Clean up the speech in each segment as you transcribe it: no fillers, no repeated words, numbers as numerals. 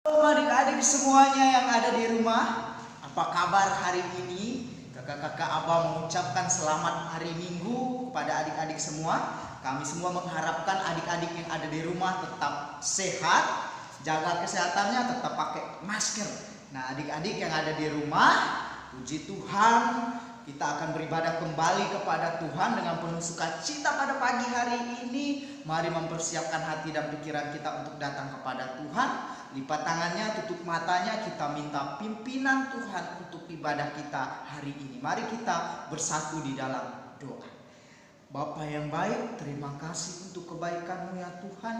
Halo adik-adik semuanya yang ada di rumah, apa kabar hari ini? Kakak-kakak Abah mengucapkan selamat hari Minggu kepada adik-adik semua. Kami semua mengharapkan adik-adik yang ada di rumah tetap sehat, jaga kesehatannya, tetap pakai masker. Nah, adik-adik yang ada di rumah, puji Tuhan, kita akan beribadah kembali kepada Tuhan dengan penuh sukacita pada pagi hari ini. Mari mempersiapkan hati dan pikiran kita untuk datang kepada Tuhan. Lipat tangannya, tutup matanya, kita minta pimpinan Tuhan untuk ibadah kita hari ini. Mari kita bersatu di dalam doa. Bapa yang baik, terima kasih untuk kebaikan-Mu ya Tuhan.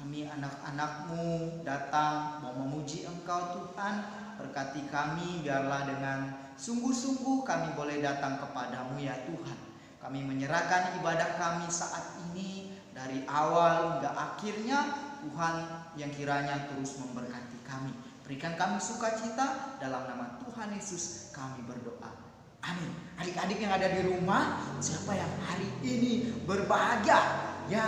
Kami anak-anak-Mu datang mau memuji Engkau Tuhan. Berkati kami, biarlah dengan sungguh-sungguh kami boleh datang kepadamu ya Tuhan. Kami menyerahkan ibadah kami saat ini dari awal hingga akhirnya. Tuhan yang kiranya terus memberkati kami. Berikan kami sukacita, dalam nama Tuhan Yesus kami berdoa. Amin. Adik-adik yang ada di rumah, siapa yang hari ini berbahagia? Ya,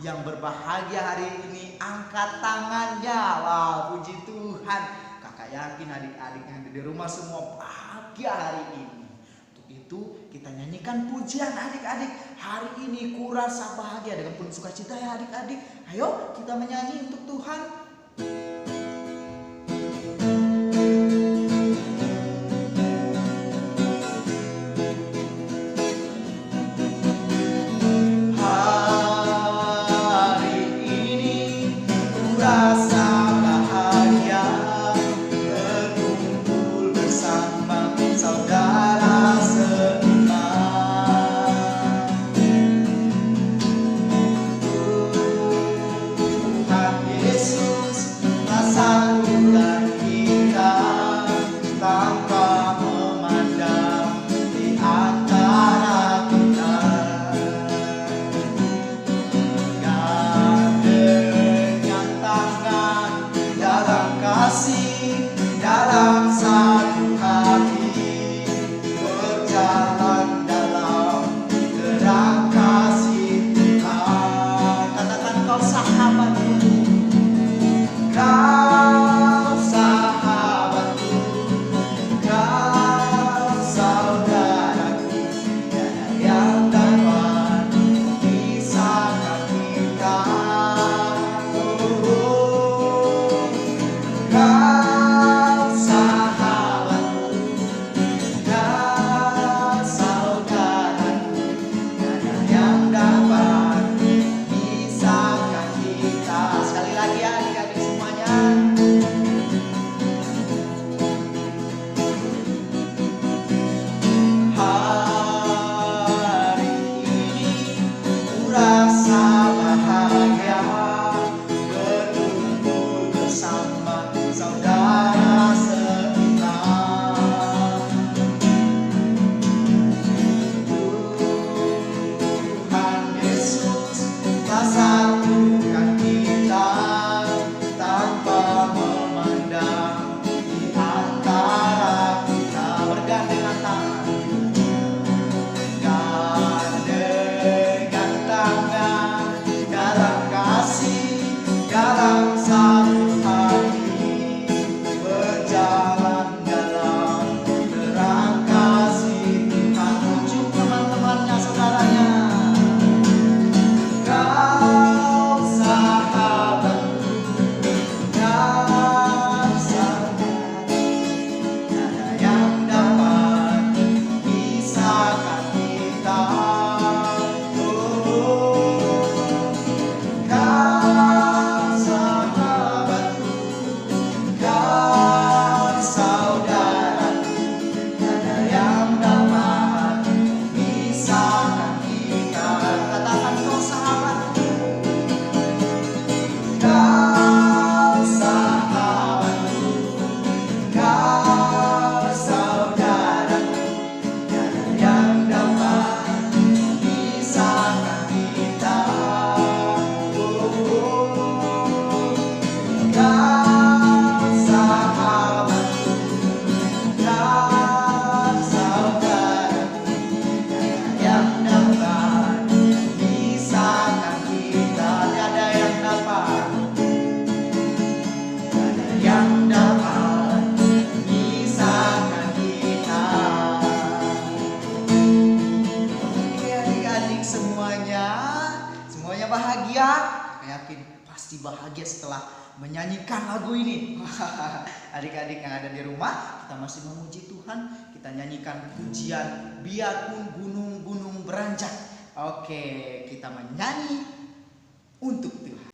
yang berbahagia hari ini angkat tangannya. Wah, puji Tuhan. Kakak yakin adik-adik yang ada di rumah semua bahagia hari ini. Itu kita nyanyikan pujian adik-adik. Hari ini kurasa bahagia dengan penuh sukacita ya adik-adik. Ayo kita menyanyi untuk Tuhan. Hari ini kurasa bahagia berkumpul bersama saudara. Dalam satu hati berjalan dalam terang kasih Tuhan. Katakan kau sahabatku, kau sahabatku, kau saudaraku, tiada yang dapat memisahkan kita. Kau sahabatku, pasti bahagia setelah menyanyikan lagu ini. Adik-adik yang ada di rumah, kita masih memuji Tuhan. Kita nyanyikan pujian biarpun gunung-gunung beranjak. Oke, kita menyanyi untuk Tuhan.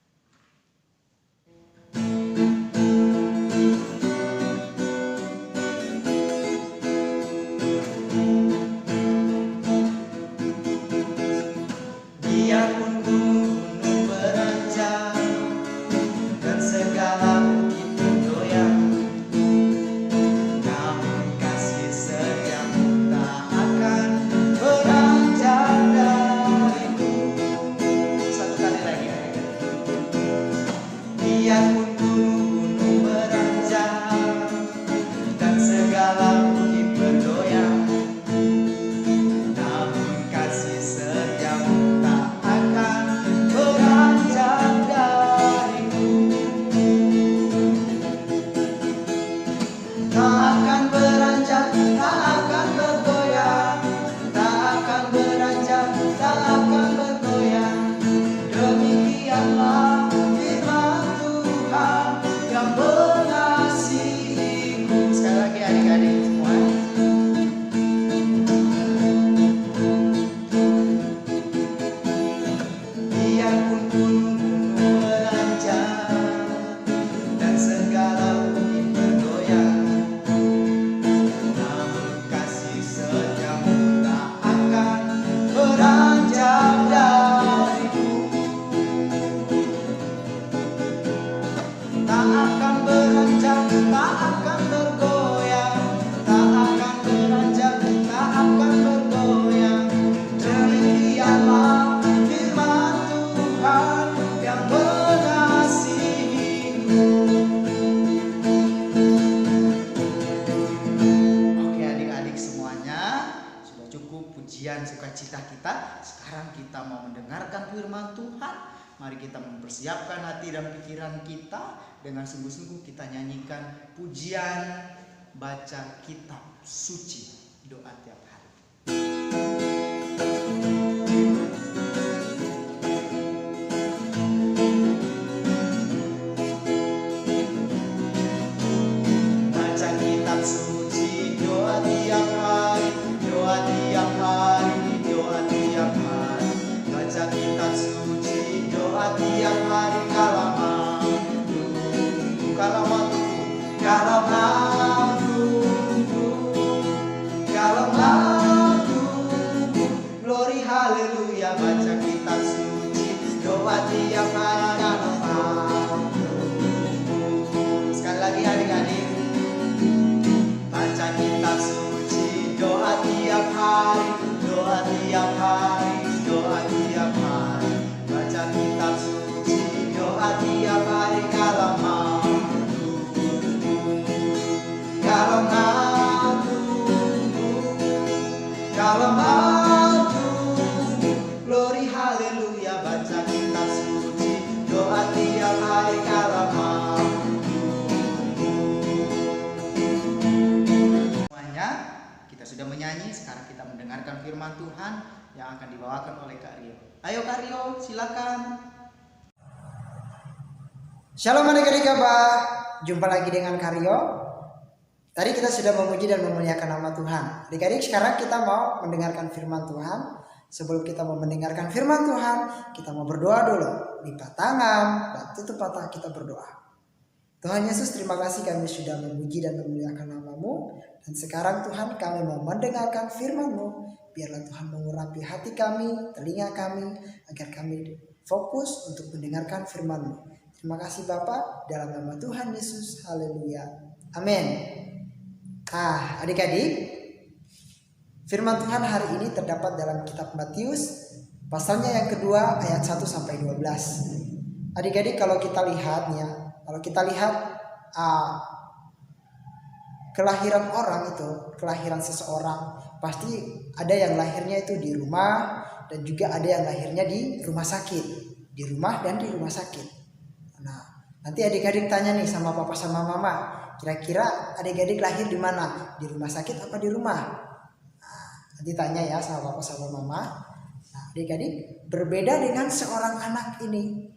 Sukacita kita. Sekarang kita mau mendengarkan firman Tuhan. Mari kita mempersiapkan hati dan pikiran kita. Dengan sungguh-sungguh kita nyanyikan pujian baca kitab suci, doa tiap hari. Baca kitab suci, doa tiap hari, doa tiap hari. Baca kitab suci, doa tiap hari. Kalau mau glory haleluya. Baca kitab suci, doa tiap hari. Kalau mau. Sekali lagi adik-adik, baca kitab suci, doa tiap hari, doa tiap hari. Doa tiap hari, baca kitab suci, doa tiap hari. Kalau mau glory haleluya. Baca kitab suci, doa tiap hari. Kalau mau. Semuanya kita sudah menyanyi, sekarang kita mendengarkan firman Tuhan yang akan dibawakan oleh Kak Rio. Ayo Kak Rio, silakan. Shalom adik-adik Abah, jumpa lagi dengan Kak Rio. Tadi kita sudah memuji dan memuliakan nama Tuhan. Adik-adik, sekarang kita mau mendengarkan firman Tuhan. Sebelum kita mau mendengarkan firman Tuhan, kita mau berdoa dulu. Lipat tangan dan tutup mata, kita berdoa. Tuhan Yesus, terima kasih kami sudah memuji dan memuliakan nama-Mu. Dan sekarang Tuhan, kami mau mendengarkan firman-Mu. Biarlah Tuhan mengurapi hati kami, telinga kami, agar kami fokus untuk mendengarkan firman-Mu. Terima kasih Bapa, dalam nama Tuhan Yesus. Haleluya. Amin. Adik-adik, firman Tuhan hari ini terdapat dalam kitab Matius, pasalnya yang kedua ayat 1 sampai 12. Adik-adik, kalau kita lihat kelahiran orang itu, kelahiran seseorang, pasti ada yang lahirnya itu di rumah dan juga ada yang lahirnya di rumah sakit. Di rumah dan di rumah sakit. Nah, nanti adik-adik tanya nih sama papa sama mama, kira-kira adik-adik lahir di mana? Di rumah sakit apa di rumah? Nah, nanti tanya ya sama papa sama mama. Nah, adik-adik, berbeda dengan seorang anak ini.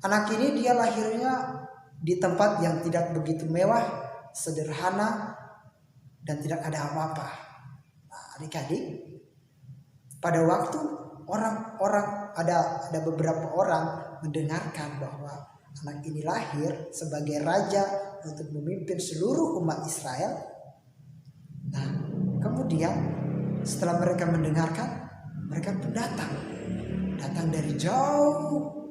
Anak ini dia lahirnya di tempat yang tidak begitu mewah, sederhana, dan tidak ada apa-apa. Nah, adik-adik, pada waktu orang-orang ada beberapa orang mendengarkan bahwa anak ini lahir sebagai raja untuk memimpin seluruh umat Israel. Nah, kemudian setelah mereka mendengarkan, mereka pun datang dari jauh.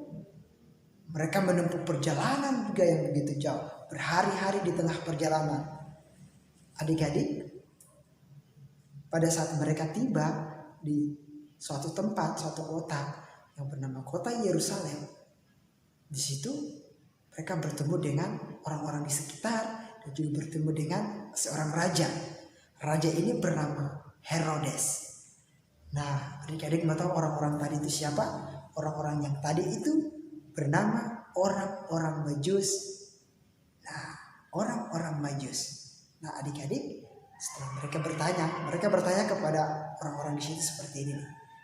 Mereka menempuh perjalanan juga yang begitu jauh, berhari-hari di tengah perjalanan. Adik-adik, pada saat mereka tiba di suatu tempat, suatu kota yang bernama kota Yerusalem, di situ mereka bertemu dengan orang-orang di sekitar dan juga bertemu dengan seorang raja. Raja ini bernama Herodes. Nah, adik-adik mau tahu orang-orang tadi itu siapa? Orang-orang yang tadi itu bernama orang-orang Majus. Nah, orang-orang Majus. Nah, adik-adik, setelah mereka bertanya kepada orang-orang di situ seperti ini.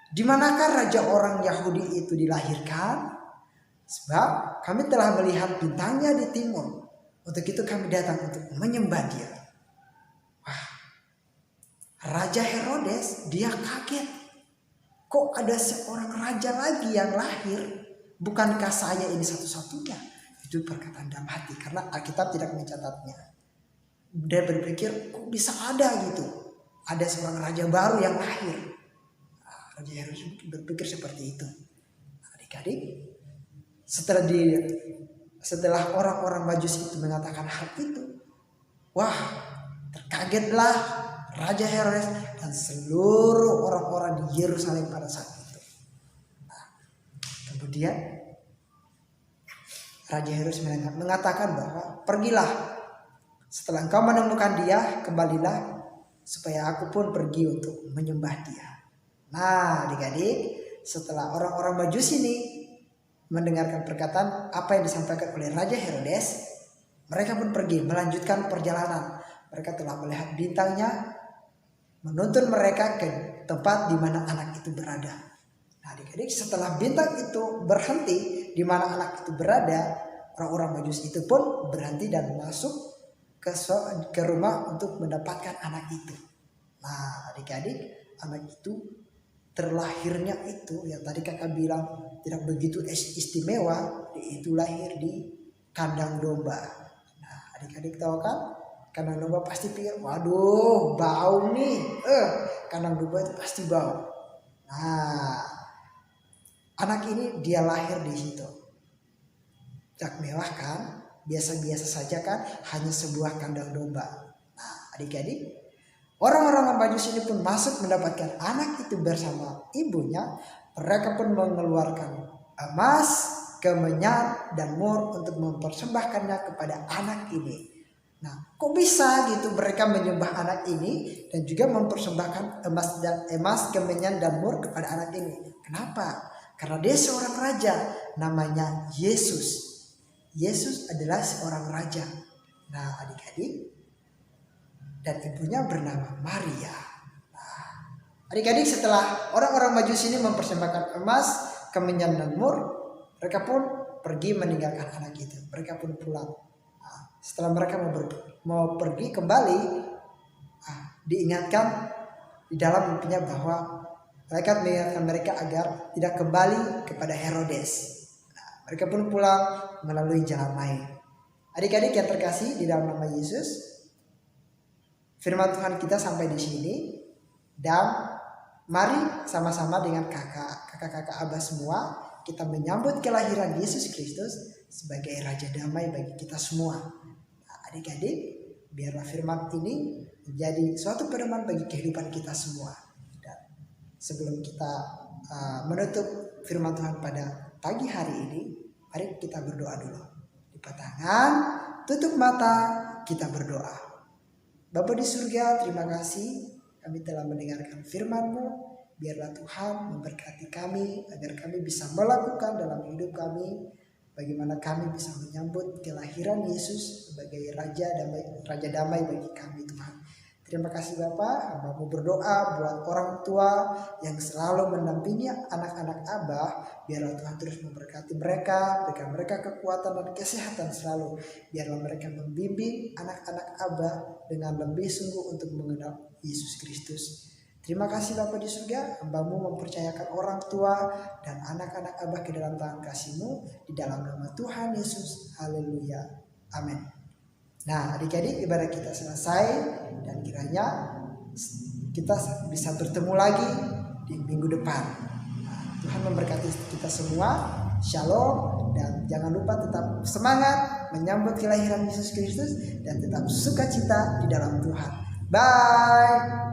Di manakah raja orang Yahudi itu dilahirkan? Sebab kami telah melihat bintangnya di timur. Untuk itu kami datang untuk menyembah dia. Wah, Raja Herodes dia kaget. Kok ada seorang raja lagi yang lahir? Bukankah saya ini satu-satunya? Itu perkataan dalam hati karena Alkitab tidak mencatatnya. Dia berpikir kok bisa ada gitu. Ada seorang raja baru yang lahir. Nah, Raja Herodes berpikir seperti itu. Nah, adik-adik, setelah orang-orang Majus itu mengatakan hal itu, wah, terkagetlah Raja Herodes dan seluruh orang-orang di Yerusalem pada saat itu. Kemudian Raja Herodes mengatakan bahwa pergilah, setelah engkau menemukan dia, kembalilah supaya aku pun pergi untuk menyembah dia. Nah, adik-adik, setelah orang-orang Majus ini mendengarkan perkataan apa yang disampaikan oleh Raja Herodes, mereka pun pergi melanjutkan perjalanan. Mereka telah melihat bintangnya, menuntun mereka ke tempat di mana anak itu berada. Nah, adik-adik, setelah bintang itu berhenti di mana anak itu berada, orang-orang Majus itu pun berhenti dan masuk ke rumah untuk mendapatkan anak itu. Nah, adik-adik, anak itu terlahirnya itu yang tadi kakak bilang tidak begitu istimewa, itu lahir di kandang domba. Nah, adik-adik tahu kan, kandang domba pasti pikir, waduh, bau nih, kandang domba itu pasti bau. Nah, anak ini dia lahir di situ. Tak mewah kan? Biasa-biasa saja kan? Hanya sebuah kandang domba. Nah, adik-adik, orang-orang Majus ini pun masuk mendapatkan anak itu bersama ibunya. Mereka pun mengeluarkan emas, kemenyan, dan mur untuk mempersembahkannya kepada anak ini. Nah, kok bisa gitu mereka menyembah anak ini dan juga mempersembahkan emas, kemenyan, dan mur kepada anak ini? Kenapa? Karena dia seorang raja, namanya Yesus. Yesus adalah seorang raja. Nah, adik-adik, dan ibunya bernama Maria. Nah, adik-adik, setelah orang-orang Majus ini mempersembahkan emas, kemenyan, dan mur, mereka pun pergi meninggalkan anak itu. Mereka pun pulang. Nah, setelah mereka mau pergi kembali, diingatkan di dalam mimpinya bahwa mereka mengingatkan mereka agar tidak kembali kepada Herodes. Nah, mereka pun pulang melalui jalan lain. Adik-adik yang terkasih di dalam nama Yesus, firman Tuhan kita sampai di sini. Dan mari sama-sama dengan kakak-kakak Abah semua, kita menyambut kelahiran Yesus Kristus sebagai Raja Damai bagi kita semua. Nah, adik-adik, biarlah firman ini menjadi suatu pedoman bagi kehidupan kita semua. Sebelum kita menutup firman Tuhan pada pagi hari ini, mari kita berdoa dulu. Lipat tangan, tutup mata, kita berdoa. Bapa di surga, terima kasih kami telah mendengarkan firman-Mu. Biarlah Tuhan memberkati kami agar kami bisa melakukan dalam hidup kami bagaimana kami bisa menyambut kelahiran Yesus sebagai Raja Damai bagi kami, Tuhan. Terima kasih Bapak, hamba mau berdoa buat orang tua yang selalu mendampingi anak-anak Abah. Biarlah Tuhan terus memberkati mereka, berikan mereka kekuatan dan kesehatan selalu. Biarlah mereka membimbing anak-anak Abah dengan lebih sungguh untuk mengenal Yesus Kristus. Terima kasih Bapa di surga, hamba-Mu mempercayakan orang tua dan anak-anak Abah ke dalam tangan kasih-Mu, di dalam nama Tuhan Yesus. Haleluya. Amin. Nah, adik-adik, ibadah kita selesai dan kiranya kita bisa bertemu lagi di minggu depan. Nah, Tuhan memberkati kita semua. Shalom, dan jangan lupa tetap semangat menyambut kelahiran Yesus Kristus dan tetap sukacita di dalam Tuhan. Bye.